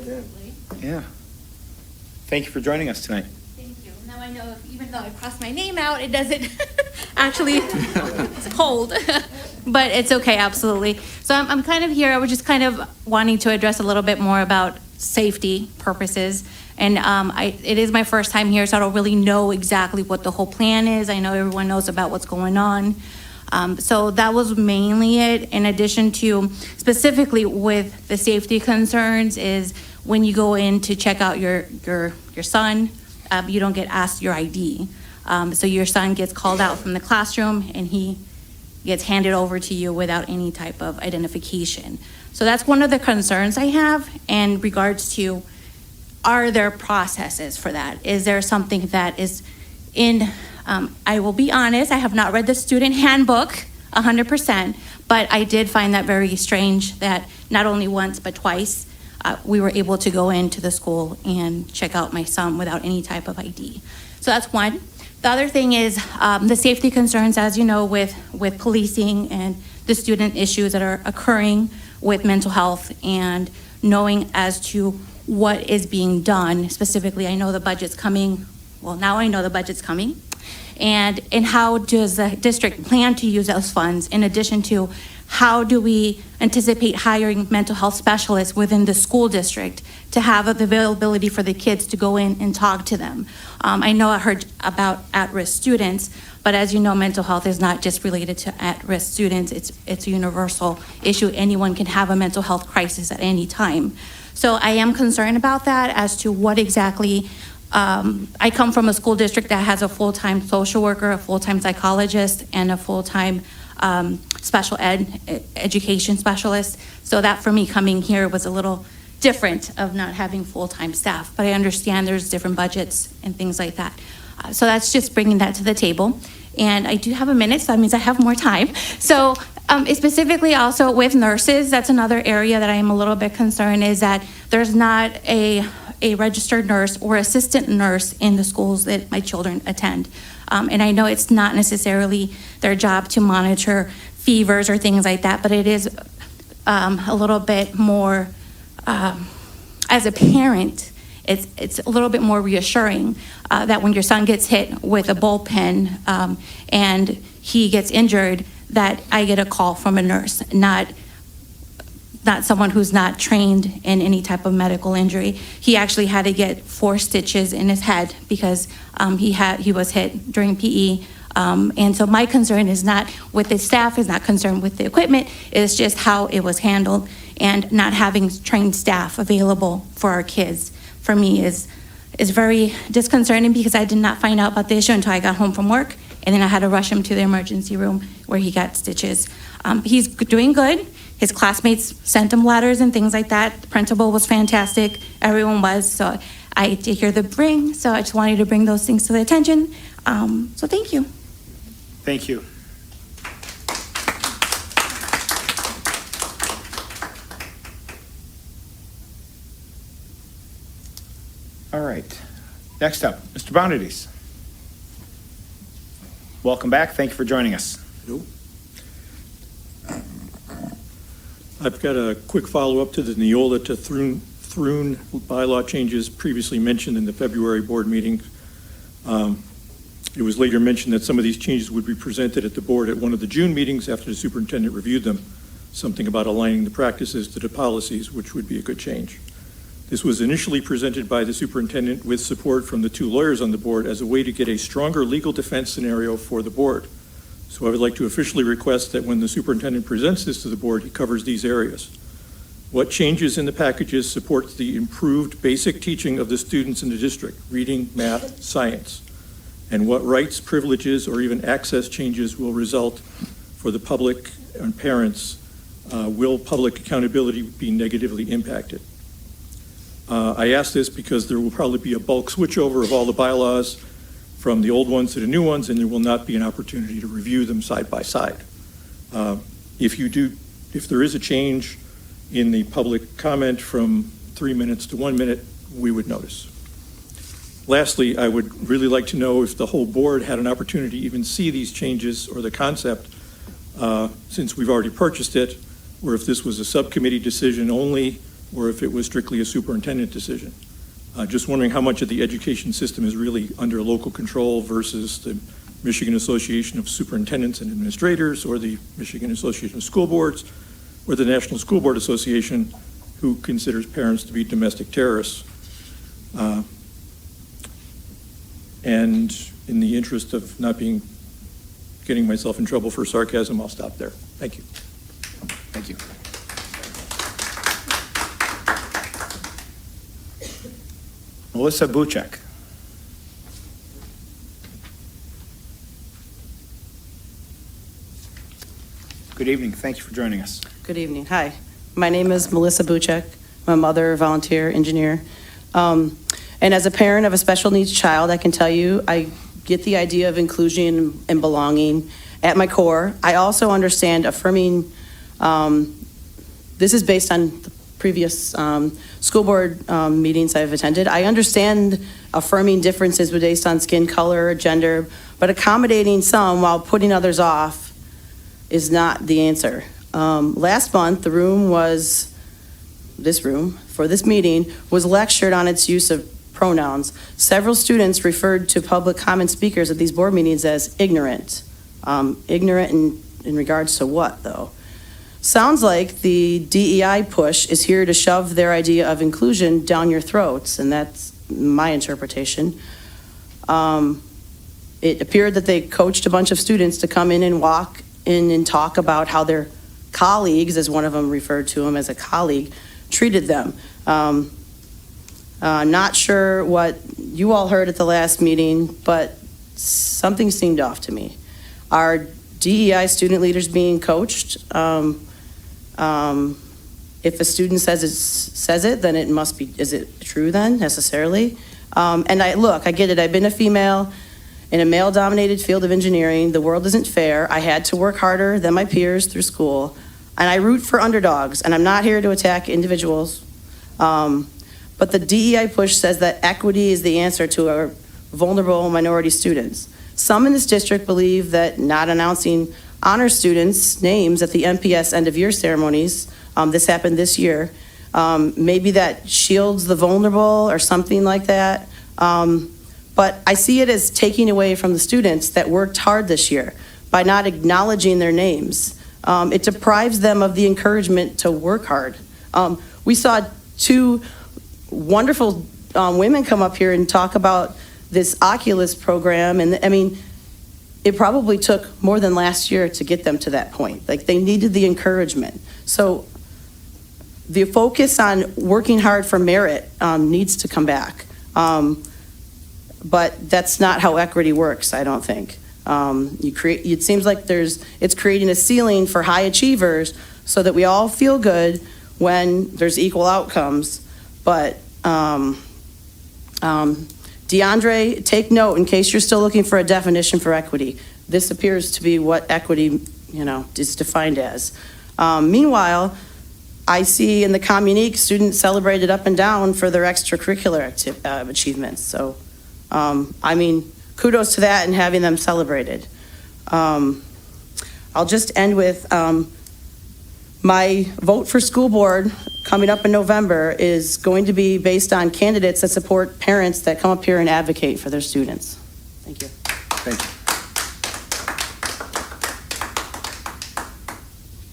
Absolutely. Yeah. Thank you for joining us tonight. Thank you. Now I know even though I crossed my name out, it doesn't actually hold. But it's okay, absolutely. So I'm kind of here, I was just kind of wanting to address a little bit more about safety purposes. And it is my first time here, so I don't really know exactly what the whole plan is. I know everyone knows about what's going on. So that was mainly it. In addition to specifically with the safety concerns is when you go in to check out your son, you don't get asked your ID. So your son gets called out from the classroom and he gets handed over to you without any type of identification. So that's one of the concerns I have in regards to, are there processes for that? Is there something that is in, I will be honest, I have not read the student handbook 100%, but I did find that very strange that not only once, but twice, we were able to go into the school and check out my son without any type of ID. So that's one. The other thing is the safety concerns, as you know, with policing and the student issues that are occurring with mental health and knowing as to what is being done. Specifically, I know the budget's coming. Well, now I know the budget's coming. And how does the district plan to use those funds in addition to how do we anticipate hiring mental health specialists within the school district to have the availability for the kids to go in and talk to them? I know I heard about at-risk students, but as you know, mental health is not just related to at-risk students. It's a universal issue. Anyone can have a mental health crisis at any time. So I am concerned about that as to what exactly, I come from a school district that has a full-time social worker, a full-time psychologist, and a full-time special education specialist. So that for me coming here was a little different of not having full-time staff, but I understand there's different budgets and things like that. So that's just bringing that to the table. And I do have a minute, so that means I have more time. So specifically also with nurses, that's another area that I am a little bit concerned is that there's not a registered nurse or assistant nurse in the schools that my children attend. And I know it's not necessarily their job to monitor fevers or things like that, but it is a little bit more, as a parent, it's a little bit more reassuring that when your son gets hit with a bullpen and he gets injured, that I get a call from a nurse, not someone who's not trained in any type of medical injury. He actually had to get 4 stitches in his head because he was hit during PE. And so my concern is not with the staff, is not concerned with the equipment, it's just how it was handled, and not having trained staff available for our kids for me is very disconcerting because I did not find out about the issue until I got home from work, and then I had to rush him to the emergency room where he got stitches. He's doing good. His classmates sent him letters and things like that. The principal was fantastic. Everyone was. So I did hear the ring. So I just wanted to bring those things to the attention. So thank you. Thank you. All right. Next up, Mr. Bonadies. Welcome back. Thank you for joining us. Hello. I've got a quick follow-up to the Neola to Throon bylaw changes previously mentioned in the February board meeting. It was later mentioned that some of these changes would be presented at the board at one of the June meetings after the superintendent reviewed them. Something about aligning the practices to the policies, which would be a good change. This was initially presented by the superintendent with support from the 2 lawyers on the board as a way to get a stronger legal defense scenario for the board. So I would like to officially request that when the superintendent presents this to the board, he covers these areas. What changes in the packages support the improved basic teaching of the students in the district, reading, math, science, and what rights, privileges, or even access changes will result for the public and parents? Will public accountability be negatively impacted? I ask this because there will probably be a bulk switchover of all the bylaws from the old ones to the new ones, and there will not be an opportunity to review them side by side. If there is a change in the public comment from 3 minutes to 1 minute, we would notice. Lastly, I would really like to know if the whole board had an opportunity to even see these changes or the concept, since we've already purchased it, or if this was a subcommittee decision only or if it was strictly a superintendent decision. Just wondering how much of the education system is really under local control versus the Michigan Association of Superintendents and Administrators, or the Michigan Association of School Boards, or the National School Board Association, who considers parents to be domestic terrorists. And in the interest of not getting myself in trouble for sarcasm, I'll stop there. Thank you. Thank you. Melissa Buczek. Good evening. Thank you for joining us. Good evening. Hi. My name is Melissa Buczek. I'm a mother, volunteer, engineer. And as a parent of a special needs child, I can tell you I get the idea of inclusion and belonging at my core. I also understand affirming, this is based on the previous school board meetings I've attended. I understand affirming differences based on skin color, gender, but accommodating some while putting others off is not the answer. Last month, this room, for this meeting, was lectured on its use of pronouns. Several students referred to public comment speakers at these board meetings as ignorant. Ignorant in regards to what, though? Sounds like the DEI push is here to shove their idea of inclusion down your throats, and that's my interpretation. It appeared that they coached a bunch of students to come in and walk in and talk about how their colleagues, as one of them referred to him as a colleague, treated them. Not sure what you all heard at the last meeting, but something seemed off to me. Are DEI student leaders being coached? If a student says it, then it must be, is it true then, necessarily? And I get it, I've been a female in a male-dominated field of engineering. The world isn't fair. I had to work harder than my peers through school, and I root for underdogs, and I'm not here to attack individuals. But the DEI push says that equity is the answer to our vulnerable minority students. Some in this district believe that not announcing honor students' names at the MPS end-of-year ceremonies, this happened this year, maybe that shields the vulnerable or something like that. But I see it as taking away from the students that worked hard this year by not acknowledging their names. It deprives them of the encouragement to work hard. We saw two wonderful women come up here and talk about this Oculus program, and I mean, it probably took more than last year to get them to that point. Like, they needed the encouragement. So the focus on working hard for merit needs to come back. But that's not how equity works, I don't think. It seems like it's creating a ceiling for high achievers so that we all feel good when there's equal outcomes. But DeAndre, take note in case you're still looking for a definition for equity. This appears to be what equity, is defined as. Meanwhile, I see in the Communique students celebrated up and down for their extracurricular achievements. So, kudos to that and having them celebrated. I'll just end with my vote for school board coming up in November is going to be based on candidates that support parents that come up here and advocate for their students. Thank you. Thank you.